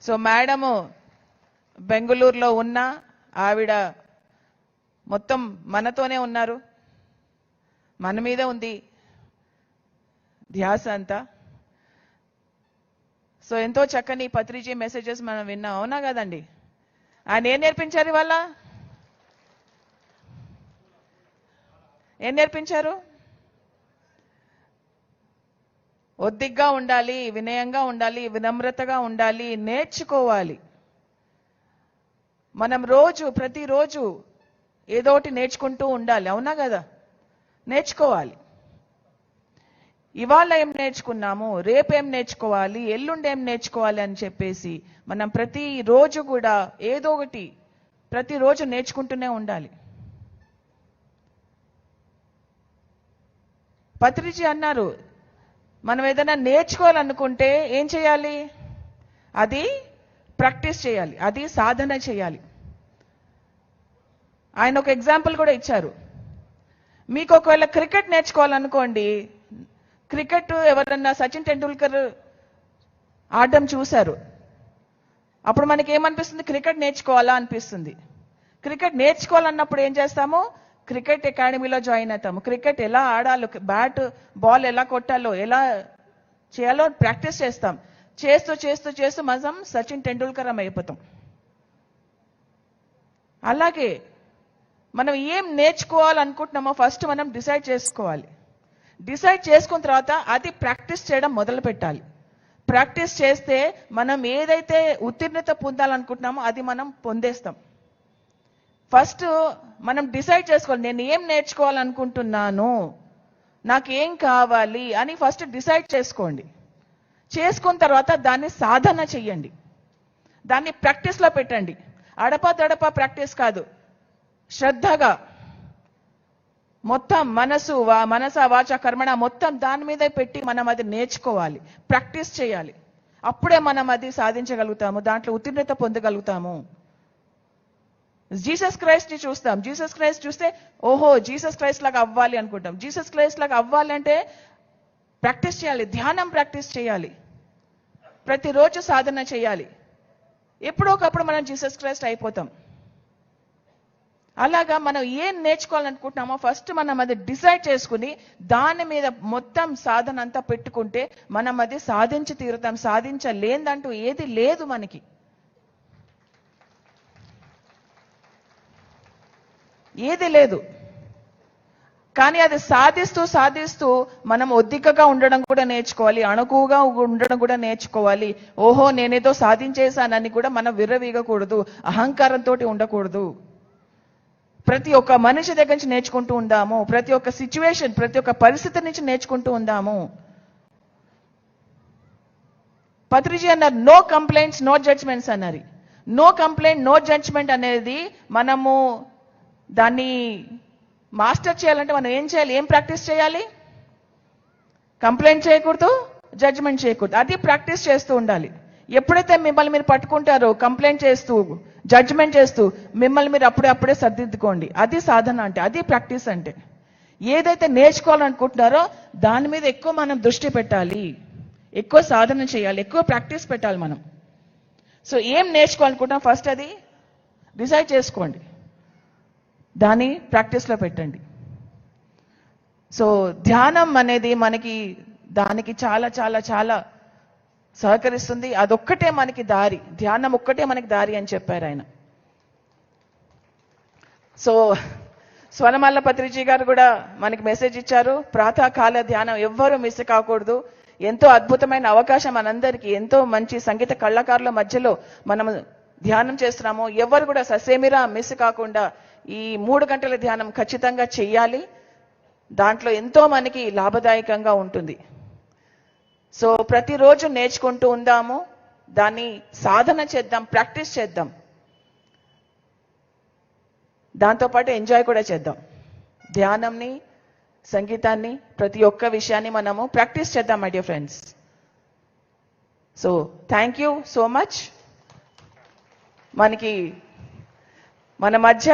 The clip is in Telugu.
సో మేడము బెంగళూరులో ఉన్న ఆవిడ మొత్తం మనతోనే ఉన్నారు, మన మీద ఉంది ధ్యాస అంతా. సో ఎంతో చక్కని పత్రిజీ మెసేజెస్ మనం విన్నాం, అవునా కదండి? ఆయన ఏం నేర్పించారు ఇవాళ? ఏం నేర్పించారు? ఒద్దిగ్గా ఉండాలి, వినయంగా ఉండాలి, వినమ్రతగా ఉండాలి, నేర్చుకోవాలి. మనం ప్రతిరోజు ఏదో ఒకటి నేర్చుకుంటూ ఉండాలి, అవునా కదా? నేర్చుకోవాలి. ఇవాళ ఏం నేర్చుకున్నాము, రేపేం నేర్చుకోవాలి, ఎల్లుండి ఏం నేర్చుకోవాలి అని చెప్పేసి మనం ప్రతిరోజు కూడా ఏదో ఒకటి ప్రతిరోజు నేర్చుకుంటూనే ఉండాలి. పత్రిజీ అన్నారు, మనం ఏదైనా నేర్చుకోవాలనుకుంటే ఏం చేయాలి? అది ప్రాక్టీస్ చేయాలి, అది సాధన చేయాలి. ఆయన ఒక ఎగ్జాంపుల్ కూడా ఇచ్చారు. మీకు ఒకవేళ క్రికెట్ నేర్చుకోవాలనుకోండి, క్రికెట్ ఎవరన్నా సచిన్ టెండూల్కర్ ఆడడం చూశారు, అప్పుడు మనకి ఏమనిపిస్తుంది? క్రికెట్ నేర్చుకోవాలా అనిపిస్తుంది. క్రికెట్ నేర్చుకోవాలన్నప్పుడు ఏం చేస్తాము? క్రికెట్ అకాడమీలో జాయిన్ అవుతాము. క్రికెట్ ఎలా ఆడాలో, బ్యాట్ బాల్ ఎలా కొట్టాలో, ఎలా చేయాలో ప్రాక్టీస్ చేస్తాం. చేస్తూ చేస్తూ చేస్తూ మనం సచిన్ టెండూల్కర్ అయిపోతాం. అలాగే మనం ఏం నేర్చుకోవాలనుకుంటున్నామో ఫస్ట్ మనం డిసైడ్ చేసుకోవాలి. డిసైడ్ చేసుకున్న తర్వాత అది ప్రాక్టీస్ చేయడం మొదలు పెట్టాలి. ప్రాక్టీస్ చేస్తే మనం ఏదైతే ఉత్తీర్ణత పొందాలనుకుంటున్నామో అది మనం పొందేస్తాం. ఫస్ట్ మనం డిసైడ్ చేసుకోవాలి, నేను ఏం నేర్చుకోవాలనుకుంటున్నాను, నాకేం కావాలి అని ఫస్ట్ డిసైడ్ చేసుకోండి. చేసుకున్న తర్వాత దాన్ని సాధన చెయ్యండి, దాన్ని ప్రాక్టీస్లో పెట్టండి. అడపా ప్రాక్టీస్ కాదు, శ్రద్ధగా మొత్తం మనస వాచ కర్మణ మొత్తం దాని మీద పెట్టి మనం అది నేర్చుకోవాలి, ప్రాక్టీస్ చేయాలి. అప్పుడే మనం అది సాధించగలుగుతాము, దాంట్లో ఉత్తీర్ణత పొందగలుగుతాము. జీసస్ క్రైస్ట్ ని చూస్తాం. జీసస్ క్రైస్ట్ చూస్తే ఓహో జీసస్ క్రైస్ట్ లాగా అవ్వాలి అనుకుంటాం. జీసస్ క్రైస్ట్ లాగా అవ్వాలంటే ప్రాక్టీస్ చేయాలి, ధ్యానం ప్రాక్టీస్ చేయాలి, ప్రతిరోజు సాధన చేయాలి. ఎప్పుడో ఒకప్పుడు మనం జీసస్ క్రైస్ట్ అయిపోతాం. అలాగా మనం ఏం నేర్చుకోవాలనుకుంటున్నామో ఫస్ట్ మనం అది డిసైడ్ చేసుకుని దాని మీద మొత్తం సాధన అంతా పెట్టుకుంటే మనం అది సాధించి తీరుతాం. సాధించలేదంటూ ఏది లేదు మనకి. ఏది లేదు. కానీ అది సాధిస్తూ మనం ఒద్దికగా ఉండడం కూడా నేర్చుకోవాలి, అణుకుగా ఉండడం కూడా నేర్చుకోవాలి. ఓహో నేనేదో సాధించేశానని కూడా మనం విర్రవీగకూడదు, అహంకారంతో ఉండకూడదు. ప్రతి ఒక్క మనిషి దగ్గర నుంచి నేర్చుకుంటూ ఉందాము, ప్రతి ఒక్క సిచ్యువేషన్, ప్రతి ఒక్క పరిస్థితి నుంచి నేర్చుకుంటూ ఉందాము. పత్రిజీ అన్నారు, నో కంప్లైంట్స్ నో జడ్జ్మెంట్స్ అన్నారు. నో కంప్లైంట్ నో జడ్జ్మెంట్ అనేది మనము దాన్ని మాస్టర్ చేయాలంటే మనం ఏం చేయాలి, ఏం ప్రాక్టీస్ చేయాలి? కంప్లైంట్ చేయకూడదు, జడ్జ్మెంట్ చేయకూడదు, అది ప్రాక్టీస్ చేస్తూ ఉండాలి. ఎప్పుడైతే మిమ్మల్ని మీరు పట్టుకుంటారో కంప్లైంట్ చేస్తూ జడ్జ్మెంట్ చేస్తూ మిమ్మల్ని మీరు అప్పుడే సర్దిద్దుకోండి. అది సాధన అంటే, అది ప్రాక్టీస్ అంటే. ఏదైతే నేర్చుకోవాలనుకుంటున్నారో దాని మీద ఎక్కువ మనం దృష్టి పెట్టాలి, ఎక్కువ సాధన చేయాలి, ఎక్కువ ప్రాక్టీస్ పెట్టాలి మనం. సో ఏం నేర్చుకోవాలనుకుంటున్నా ఫస్ట్ అది డిసైడ్ చేసుకోండి, దాన్ని ప్రాక్టీస్లో పెట్టండి. సో ధ్యానం అనేది మనకి దానికి చాలా చాలా చాలా సహకరిస్తుంది. అదొక్కటే మనకి దారి, ధ్యానం ఒక్కటే మనకి దారి అని చెప్పారు ఆయన. సో స్వర్ణమాల పత్రిజీ గారు కూడా మనకి మెసేజ్ ఇచ్చారు, ప్రాతకాల ధ్యానం ఎవ్వరూ మిస్ కాకూడదు. ఎంతో అద్భుతమైన అవకాశం మనందరికీ, ఎంతో మంచి సంగీత కళాకారుల మధ్యలో మనం ధ్యానం చేస్తున్నాము. ఎవరు కూడా ససేమిరా మిస్ కాకుండా ఈ 3 గంటల ధ్యానం ఖచ్చితంగా చెయ్యాలి. దాంట్లో ఎంతో మనకి లాభదాయకంగా ఉంటుంది. సో ప్రతిరోజు నేర్చుకుంటూ ఉందాము, దాన్ని సాధన చేద్దాం, ప్రాక్టీస్ చేద్దాం, దాంతోపాటు ఎంజాయ్ కూడా చేద్దాం. ధ్యానంని, సంగీతాన్ని, ప్రతి ఒక్క విషయాన్ని మనము ప్రాక్టీస్ చేద్దాం my dear friends. So thank you so much. మన మధ్య